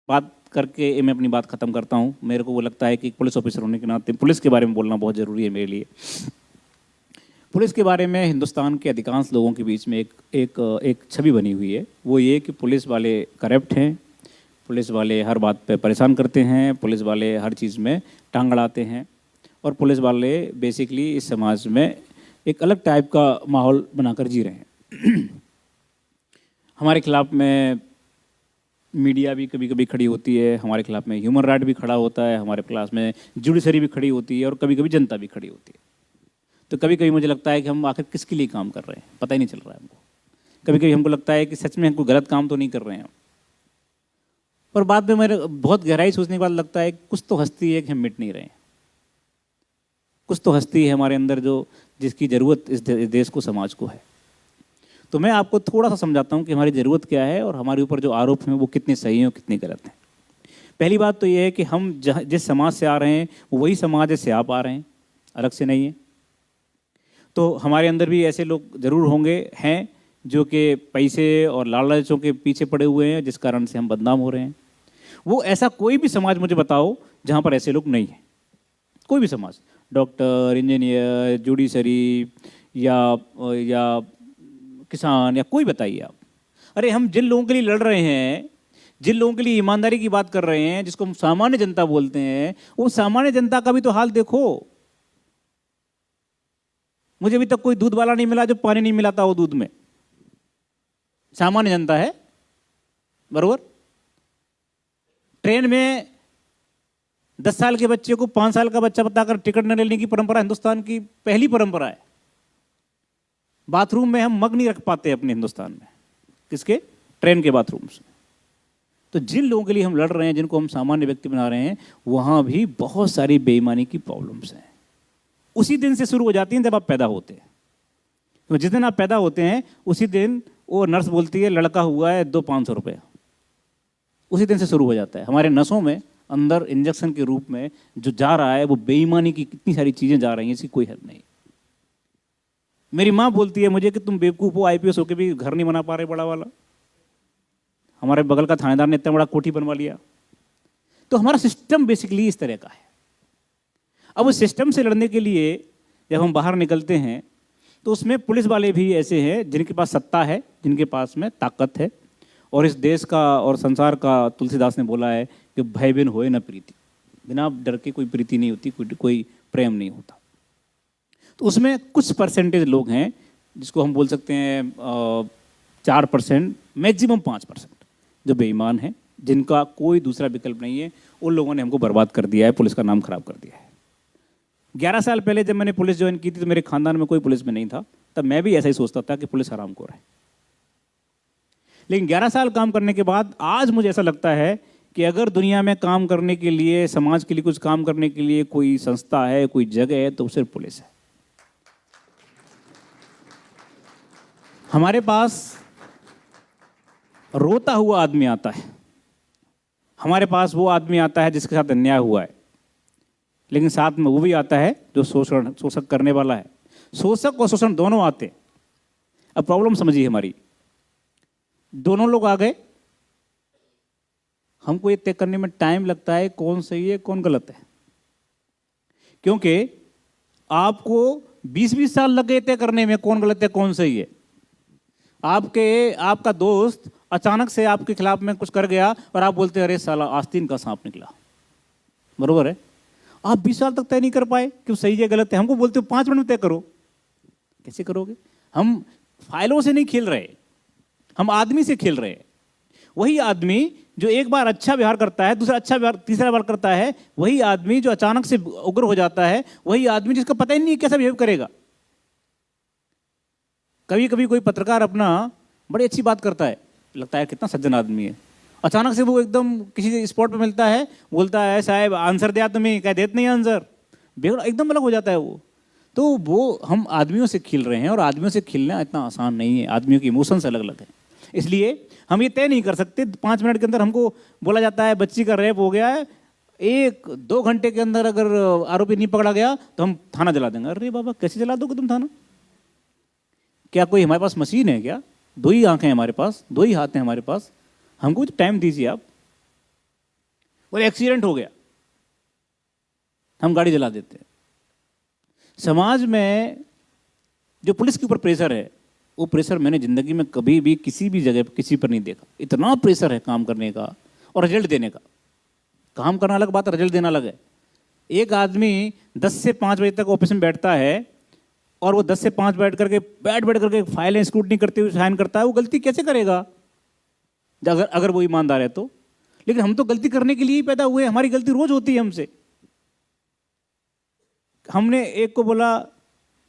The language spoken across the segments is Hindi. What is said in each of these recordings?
बात करके मैं अपनी बात ख़त्म करता हूँ। मेरे को वो लगता है कि पुलिस ऑफिसर होने के नाते पुलिस के बारे में बोलना बहुत ज़रूरी है मेरे लिए। पुलिस के बारे में हिंदुस्तान के अधिकांश लोगों के बीच में एक छवि बनी हुई है। वो ये कि पुलिस वाले करप्ट हैं, पुलिस वाले हर बात पे परेशान करते हैं, पुलिस वाले हर चीज़ में टांग अड़ाते हैं और पुलिस वाले बेसिकली इस समाज में एक अलग टाइप का माहौल बनाकर जी रहे हैं। हमारे खिलाफ में मीडिया भी कभी कभी खड़ी होती है, हमारे खिलाफ में ह्यूमन राइट भी खड़ा होता है, हमारे खिलाफ में जुडिशरी भी खड़ी होती है और कभी कभी जनता भी खड़ी होती है। तो कभी कभी मुझे लगता है कि हम आखिर किसके लिए काम कर रहे हैं, पता ही नहीं चल रहा है हमको। कभी कभी हमको लगता है कि सच में हम कोई गलत काम तो नहीं कर रहे हैं, पर बाद में मेरे बहुत गहराई सोचने के बाद लगता है कुछ तो हस्ती है कि हम मिट नहीं रहे हैं। कुछ तो हस्ती है हमारे अंदर जो जिसकी ज़रूरत इस देश को, समाज को है। तो मैं आपको थोड़ा सा समझाता हूँ कि हमारी ज़रूरत क्या है और हमारे ऊपर जो आरोप हैं वो कितने सही हैं और कितने गलत हैं। पहली बात तो ये है कि हम जिस समाज से आ रहे हैं वो वही समाज है से आप आ रहे हैं, अलग से नहीं है। तो हमारे अंदर भी ऐसे लोग ज़रूर होंगे, हैं, जो कि पैसे और लालचों के पीछे पड़े हुए हैं, जिस कारण से हम बदनाम हो रहे हैं। वो ऐसा कोई भी समाज मुझे बताओ जहाँ पर ऐसे लोग नहीं हैं। कोई भी समाज, डॉक्टर, इंजीनियर, जुडिशरी या किसान या कोई बताइए आप। अरे हम जिन लोगों के लिए लड़ रहे हैं, जिन लोगों के लिए ईमानदारी की बात कर रहे हैं, जिसको हम सामान्य जनता बोलते हैं, वो सामान्य जनता का भी तो हाल देखो। मुझे अभी तक कोई दूध वाला नहीं मिला जो पानी नहीं मिलाता हो दूध में। सामान्य जनता है, बरोबर। ट्रेन में 10 साल के बच्चे को 5 साल का बच्चा बताकर टिकट न लेने की परंपरा हिंदुस्तान की पहली परंपरा है। बाथरूम में हम मग नहीं रख पाते अपने हिंदुस्तान में, किसके? ट्रेन के बाथरूम से। तो जिन लोगों के लिए हम लड़ रहे हैं, जिनको हम सामान्य व्यक्ति बना रहे हैं, वहां भी बहुत सारी बेईमानी की प्रॉब्लम्स हैं। उसी दिन से शुरू हो जाती हैं जब आप पैदा होते हैं। तो जिस दिन आप पैदा होते हैं उसी दिन वो नर्स बोलती है लड़का हुआ है, दो 500 रुपये। उसी दिन से शुरू हो जाता है। हमारे नसों में अंदर इंजेक्शन के रूप में जो जा रहा है वो बेईमानी की कितनी सारी चीज़ें जा रही हैं, इसकी कोई हद नहीं। मेरी माँ बोलती है मुझे कि तुम बेवकूफ़ हो, IPS होकर भी घर नहीं बना पा रहे बड़ा वाला। हमारे बगल का थानेदार ने इतना बड़ा कोठी बनवा लिया। तो हमारा सिस्टम बेसिकली इस तरह का है। अब उस सिस्टम से लड़ने के लिए जब हम बाहर निकलते हैं तो उसमें पुलिस वाले भी ऐसे हैं जिनके पास सत्ता है, जिनके पास में ताकत है। और इस देश का और संसार का, तुलसीदास ने बोला है कि भय बिन होए न प्रीति। बिना डर के कोई प्रीति नहीं होती, कोई प्रेम नहीं होता। तो उसमें कुछ परसेंटेज लोग हैं जिसको हम बोल सकते हैं 4%, मैक्सिमम 5%, जो बेईमान हैं, जिनका कोई दूसरा विकल्प नहीं है। उन लोगों ने हमको बर्बाद कर दिया है, पुलिस का नाम खराब कर दिया है। 11 साल पहले जब मैंने पुलिस ज्वाइन की थी तो मेरे खानदान में कोई पुलिस में नहीं था। तब मैं भी ऐसा ही सोचता था कि पुलिस हरामखोर है। लेकिन 11 साल काम करने के बाद आज मुझे ऐसा लगता है कि अगर दुनिया में काम करने के लिए, समाज के लिए कुछ काम करने के लिए कोई संस्था है, कोई जगह है, तो सिर्फ पुलिस है। हमारे पास रोता हुआ आदमी आता है, हमारे पास वो आदमी आता है जिसके साथ अन्याय हुआ है, लेकिन साथ में वो भी आता है जो शोषक करने वाला है। शोषक और शोषण दोनों आते। अब प्रॉब्लम समझिए हमारी, दोनों लोग आ गए, हमको ये तय करने में टाइम लगता है कौन सही है कौन गलत है। क्योंकि आपको 20-20 साल लग गए तय करने में कौन गलत है कौन सही है। आपका दोस्त अचानक से आपके खिलाफ में कुछ कर गया और आप बोलते हैं अरे साला आस्तीन का सांप निकला, बरोबर है। आप 20 साल तक तय नहीं कर पाए कि सही है गलत है। हमको बोलते हो 5 मिनट में तय करो। कैसे करोगे? हम फाइलों से नहीं खेल रहे, हम आदमी से खेल रहे हैं। वही आदमी जो एक बार अच्छा व्यवहार करता है, दूसरा अच्छा व्यवहार, तीसरा बार करता है, वही आदमी जो अचानक से उग्र हो जाता है, वही आदमी जिसका पता ही नहीं कैसा बिहेव करेगा। कभी कभी कोई पत्रकार अपना बड़ी अच्छी बात करता है, लगता है कितना सज्जन आदमी है, अचानक से वो एकदम किसी स्पॉट पे मिलता है, बोलता है साहब आंसर दिया तुम्हें, कह देते नहीं आंसर, बेगड़ा एकदम अलग हो जाता है वो। तो वो हम आदमियों से खेल रहे हैं और आदमियों से खेलना इतना आसान नहीं है। आदमियों की इमोशंस अलग अलग है, इसलिए हम ये तय नहीं कर सकते। 5 मिनट के अंदर हमको बोला जाता है बच्ची का रेप हो गया है, 1-2 घंटे के अंदर अगर आरोपी नहीं पकड़ा गया तो हम थाना जला देंगे। अरे बाबा कैसे जला दोगे तुम थाना? क्या कोई हमारे पास मशीन है क्या? 2 ही आंखें हमारे पास, 2 ही हाथ हैं हमारे पास, हमको तो टाइम दीजिए आप। बोले एक्सीडेंट हो गया, हम गाड़ी जला देते हैं। समाज में जो पुलिस के ऊपर प्रेशर है, वो प्रेशर मैंने जिंदगी में कभी भी किसी भी जगह किसी पर नहीं देखा। इतना प्रेशर है काम करने का और रिजल्ट देने का। काम करना अलग बात है, रिजल्ट देना अलग है। एक आदमी 10 से 5 बजे तक ऑफिस में बैठता है और वो 10 से 5 बैठ करके फाइलें स्क्रूटनी करते हुए साइन करता है, वो गलती कैसे करेगा अगर वो ईमानदार है तो। लेकिन हम तो गलती करने के लिए ही पैदा हुए, हमारी गलती रोज होती है हमसे। हमने एक को बोला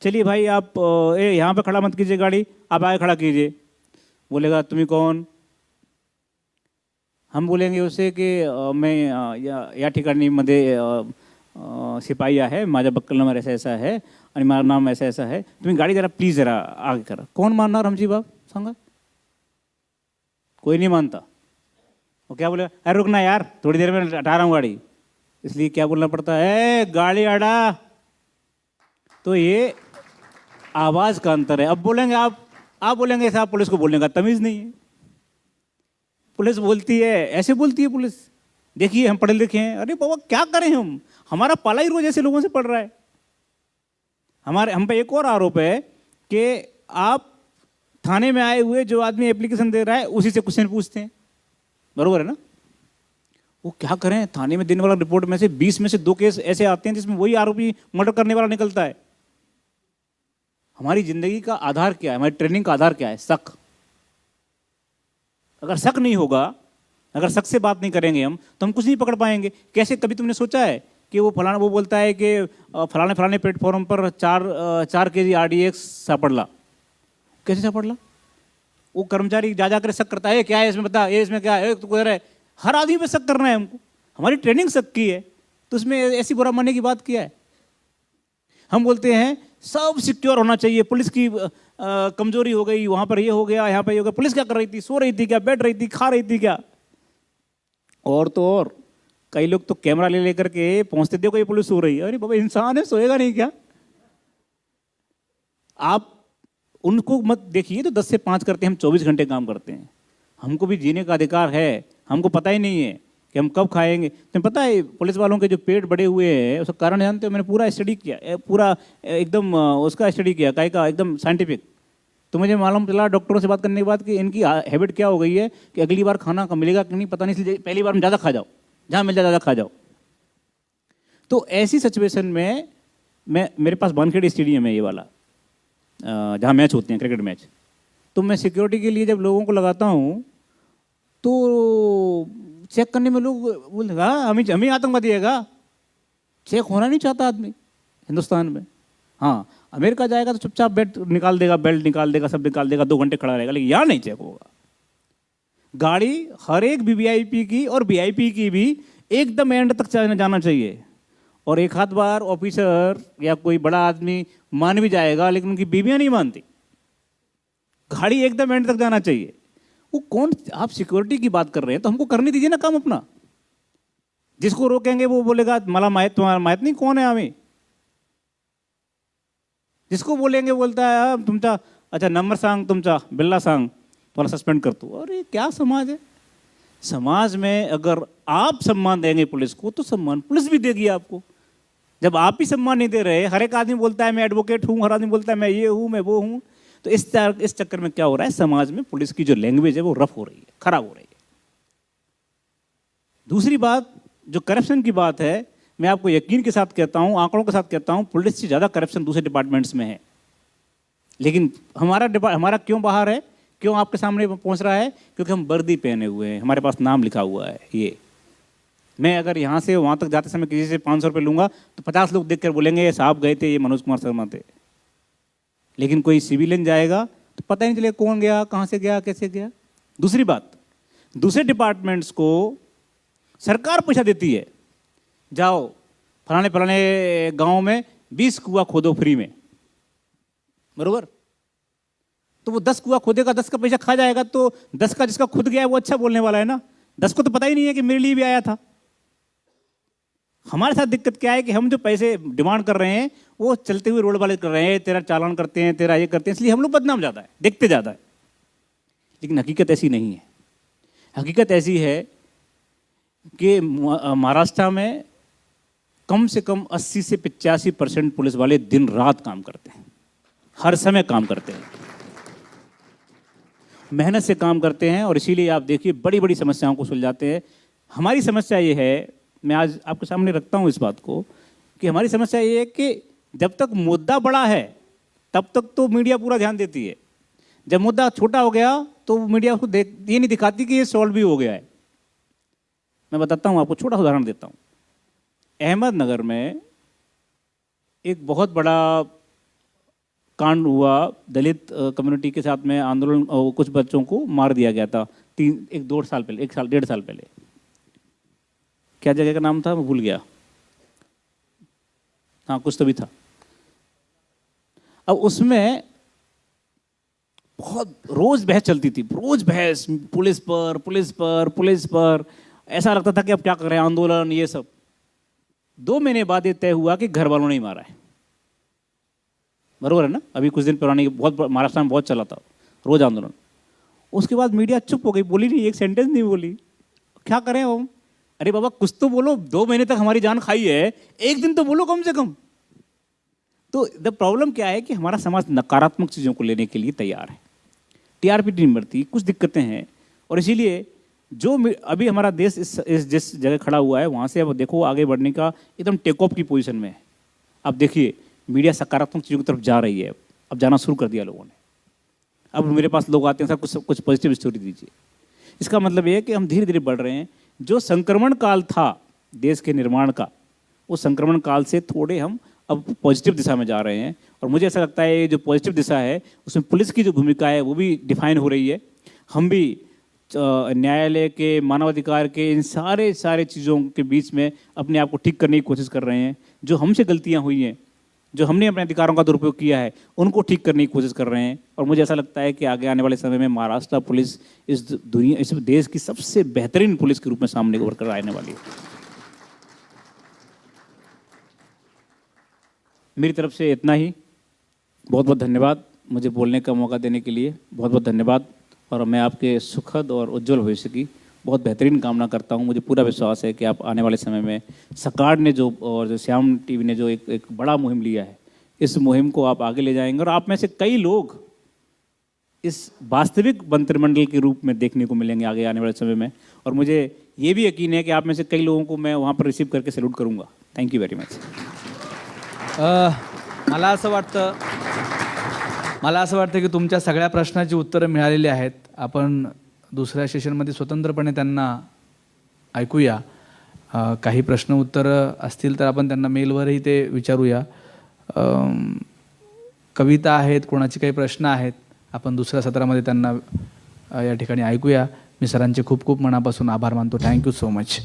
चलिए भाई आप यहाँ पे खड़ा मत कीजिए गाड़ी, आप आगे खड़ा कीजिए। बोलेगा तुम्हें कौन? हम बोलेंगे उसे कि मैं या ठिकाणी मध्ये शिपाई आहे, माझ्या बक्कल नंबर ऐसा ऐसा है आणि माझं नाम ऐसा ऐसा है, तुम्ही गाड़ी जरा प्लीज जरा आगे करा। कौन मानणार हमची बाप सांगा? कोई नहीं मानता। वो क्या बोलेगा, अरे रुकना यार थोड़ी देर में हटा रहा हूँ गाड़ी। इसलिए क्या बोलना पड़ता है, गाड़ी हटा। तो ये आवाज का अंतर है। अब बोलेंगे आप बोलेंगे साहब पुलिस को बोलने का तमीज नहीं है। पुलिस बोलती है, ऐसे बोलती है पुलिस, देखिए हम पढ़े लिखे हैं। अरे बाबा क्या करें हम, हमारा पाला ही रोज ऐसे लोगों से पड़ रहा है। हम पे एक और आरोप है कि आप थाने में आए हुए जो आदमी एप्लीकेशन दे रहा है उसी से क्वेश्चन पूछते हैं, बरोबर है ना? वो क्या करें, थाने में देने वाला रिपोर्ट में से 20 में से 2 केस ऐसे आते हैं जिसमें वही आरोपी मर्डर करने वाला निकलता है। हमारी जिंदगी का आधार क्या है, हमारी ट्रेनिंग का आधार क्या है? शक। अगर शक नहीं होगा, अगर शक से बात नहीं करेंगे हम, तो हम कुछ नहीं पकड़ पाएंगे। कैसे, कभी तुमने सोचा है कि वो फलाना वो बोलता है कि फलाने प्लेटफॉर्म पर 4 केजी RDX सापड़ला। कैसे सापड़ला? वो कर्मचारी जा जाकर शक करता है, क्या है इसमें, बता ये इसमें क्या है, तो कह रहा है। हर आदमी पे शक करना है हमको। हमारी ट्रेनिंग शक की है, तो उसमें ऐसी बुरा मानने की बात क्या है? हम बोलते हैं सब सिक्योर होना चाहिए, पुलिस की कमजोरी हो गई, वहां पर ये हो गया, यहाँ पर ये हो गया। पुलिस क्या कर रही थी? सो रही थी क्या, बैठ रही थी, खा रही थी क्या? और तो और कई लोग तो कैमरा ले लेकर के पहुंचते, देखो ये पुलिस सो रही है। अरे बाबा इंसान है, सोएगा नहीं क्या? आप उनको मत देखिए, तो 10 से 5 करते हैं, हम 24 घंटे काम करते हैं। हमको भी जीने का अधिकार है। हमको पता ही नहीं है कि हम कब खाएंगे। तुम्हें पता है पुलिस वालों के जो पेट बड़े हुए हैं उसका कारण जानते हो? मैंने पूरा स्टडी किया, पूरा एकदम उसका स्टडी किया, काय का एकदम साइंटिफिक। तो मुझे मालूम चला डॉक्टरों से बात करने के बाद कि इनकी हैबिट क्या हो गई है कि अगली बार खाना कम मिलेगा कि नहीं पता नहीं, इसलिए पहली बार में ज़्यादा खा जाओ, जहाँ मिल जाए ज़्यादा खा जाओ। तो ऐसी सिचुएशन में मेरे पास वानखेड़े स्टेडियम है ये वाला, जहाँ मैच होते हैं, क्रिकेट मैच। तो मैं सिक्योरिटी के लिए जब लोगों को लगाता हूँ तो चेक करने में लोग बोलते हमें आतंकवादी है। चेक होना नहीं चाहता आदमी हिंदुस्तान में। हाँ, अमेरिका जाएगा तो चुपचाप बेल्ट निकाल देगा, सब निकाल देगा, 2 घंटे खड़ा रहेगा, लेकिन यहाँ नहीं चेक होगा। गाड़ी हर एक वीवीआईपी की और वीआईपी की भी एकदम एंड तक जाना चाहिए। और एक आध बार ऑफिसर या कोई बड़ा आदमी मान भी जाएगा, लेकिन उनकी बीवियां नहीं मानती। गाड़ी एकदम एंड तक जाना चाहिए। वो कौन, आप सिक्योरिटी की बात कर रहे हैं तो हमको करने दीजिए ना काम अपना। जिसको रोकेंगे वो बोलेगा मला माहित, तुम्हारा माहित नहीं कौन है हमें। जिसको बोलेंगे बोलता है तुमचा अच्छा नंबर सांग, तुमचा बिल्ला सांग, तुम्हारा सस्पेंड कर दो। अरे क्या समाज है? समाज में अगर आप सम्मान देंगे पुलिस को तो सम्मान पुलिस भी देगी आपको। जब आप ही सम्मान नहीं दे रहे, हर एक आदमी बोलता है मैं एडवोकेट हूं, हर आदमी बोलता है मैं ये हूं, मैं वो हूं, तो इस चक्कर में क्या हो रहा है, समाज में पुलिस की जो लैंग्वेज है वो रफ हो रही है, खराब हो रही है। दूसरी बात जो करप्शन की बात है, मैं आपको यकीन के साथ कहता हूं, आंकड़ों के साथ कहता हूं, पुलिस से ज्यादा करप्शन दूसरे डिपार्टमेंट्स में है। लेकिन हमारा क्यों बाहर है, क्यों आपके सामने पहुंच रहा है? क्योंकि हम वर्दी पहने हुए हैं, हमारे पास नाम लिखा हुआ है। ये मैं अगर यहाँ से वहाँ तक जाते समय किसी से 500 रुपये लूँगा तो 50 लोग देख कर बोलेंगे ये साहब गए थे, ये मनोज कुमार शर्मा थे। लेकिन कोई सिविलियन जाएगा तो पता ही नहीं चलेगा कौन गया, कहाँ से गया, कैसे गया। दूसरी बात, दूसरे डिपार्टमेंट्स को सरकार पैसा देती है, जाओ फलाने फलाने गाँव में 20 कुआं खोदो फ्री में, बरोबर। तो वो 10 कुआं खोदेगा, 10 का पैसा खा जाएगा, तो 10 का जिसका खुद गया है वो अच्छा बोलने वाला है ना। 10 को तो पता ही नहीं है कि मेरे लिए भी आया था। हमारे साथ दिक्कत क्या है कि हम जो पैसे डिमांड कर रहे हैं वो चलते हुए रोड वाले कर रहे हैं, तेरा चालान करते हैं, तेरा ये करते हैं, इसलिए हम लोग बदनाम ज़्यादा है, देखते ज़्यादा है। लेकिन हकीकत ऐसी नहीं है। हकीकत ऐसी है कि महाराष्ट्र में कम से कम 80 से 85% पुलिस वाले दिन रात काम करते हैं, हर समय काम करते हैं, मेहनत से काम करते हैं, और इसीलिए आप देखिए बड़ी बड़ी समस्याओं को सुलझाते हैं। हमारी समस्या ये है, मैं आज आपके सामने रखता हूँ इस बात को, कि हमारी समस्या ये है कि जब तक मुद्दा बड़ा है तब तक तो मीडिया पूरा ध्यान देती है, जब मुद्दा छोटा हो गया तो मीडिया उसको ये नहीं दिखाती कि ये सॉल्व भी हो गया है। मैं बताता हूँ आपको, छोटा उदाहरण देता हूँ। अहमदनगर में एक बहुत बड़ा कांड हुआ, दलित कम्युनिटी के साथ में आंदोलन, कुछ बच्चों को मार दिया गया था 1-2 साल पहले, 1-1.5 साल पहले। क्या जगह का नाम था, मैं भूल गया, हाँ कुछ तो भी था। अब उसमें बहुत रोज बहस चलती थी, रोज बहस, पुलिस पर पुलिस पर पुलिस पर, ऐसा लगता था कि अब क्या कर रहे हैं, आंदोलन ये सब। 2 महीने बाद ये तय हुआ कि घर वालों ने ही मारा है। बरोबर है ना? अभी कुछ दिन पुरानी बहुत महाराष्ट्र में बहुत चला था रोज आंदोलन। उसके बाद मीडिया चुप हो गई, बोली नहीं, एक सेंटेंस नहीं बोली। क्या करें हम? अरे बाबा कुछ तो बोलो, 2 महीने तक हमारी जान खाई है, एक दिन तो बोलो कम से कम। तो द प्रॉब्लम क्या है कि हमारा समाज नकारात्मक चीज़ों को लेने के लिए तैयार है, टीआरपी नहीं बढ़ती, कुछ दिक्कतें हैं, और इसीलिए जो अभी हमारा देश इस जिस जगह खड़ा हुआ है वहाँ से अब देखो आगे बढ़ने का एकदम टेक ऑफ की पोजीशन में है। अब देखिए मीडिया सकारात्मक चीज़ों की तरफ जा रही है, अब जाना शुरू कर दिया लोगों ने। अब मेरे पास लोग आते हैं, सर कुछ पॉजिटिव स्टोरी दीजिए। इसका मतलब ये है कि हम धीरे धीरे बढ़ रहे हैं। जो संक्रमण काल था देश के निर्माण का, उस संक्रमण काल से थोड़े हम अब पॉजिटिव दिशा में जा रहे हैं, और मुझे ऐसा लगता है जो पॉजिटिव दिशा है उसमें पुलिस की जो भूमिका है वो भी डिफाइन हो रही है। हम भी न्यायालय के, मानवाधिकार के, इन सारे चीज़ों के बीच में अपने आप को ठीक करने की कोशिश कर रहे हैं। जो हमसे गलतियां हुई हैं, जो हमने अपने अधिकारों का दुरुपयोग किया है, उनको ठीक करने की कोशिश कर रहे हैं। और मुझे ऐसा लगता है कि आगे आने वाले समय में महाराष्ट्र पुलिस इस देश की सबसे बेहतरीन पुलिस के रूप में सामने उभर कर आने वाली है। मेरी तरफ से इतना ही। बहुत बहुत धन्यवाद मुझे बोलने का मौका देने के लिए, बहुत बहुत धन्यवाद। और मैं आपके सुखद और उज्जवल भविष्य की बहुत बेहतरीन कामना करता हूं। मुझे पूरा विश्वास है कि आप आने वाले समय में सरकार ने जो, और जो श्याम टीवी ने जो एक बड़ा मुहिम लिया है, इस मुहिम को आप आगे ले जाएंगे, और आप में से कई लोग इस वास्तविक मंत्रिमंडल के रूप में देखने को मिलेंगे आगे आने वाले समय में। और मुझे ये भी यकीन है कि आप में से कई लोगों को मैं वहाँ पर रिसीव करके सैल्यूट करूँगा। Thank you very much. मला असं वाटतं की तुमच्या सगळ्या प्रश्नाची उत्तरं मिळालेली आहेत. आपण दुसऱ्या सेशनमध्ये स्वतंत्रपणे त्यांना ऐकूया. काही प्रश्न उत्तरं असतील तर आपण त्यांना मेलवरही ते विचारूया. कविता आहेत, कोणाचे काही प्रश्न आहेत, आपण दुसऱ्या सत्रामध्ये त्यांना या ठिकाणी ऐकूया. मी सरांचे खूप खूप मनापासून आभार मानतो. Thank you so much.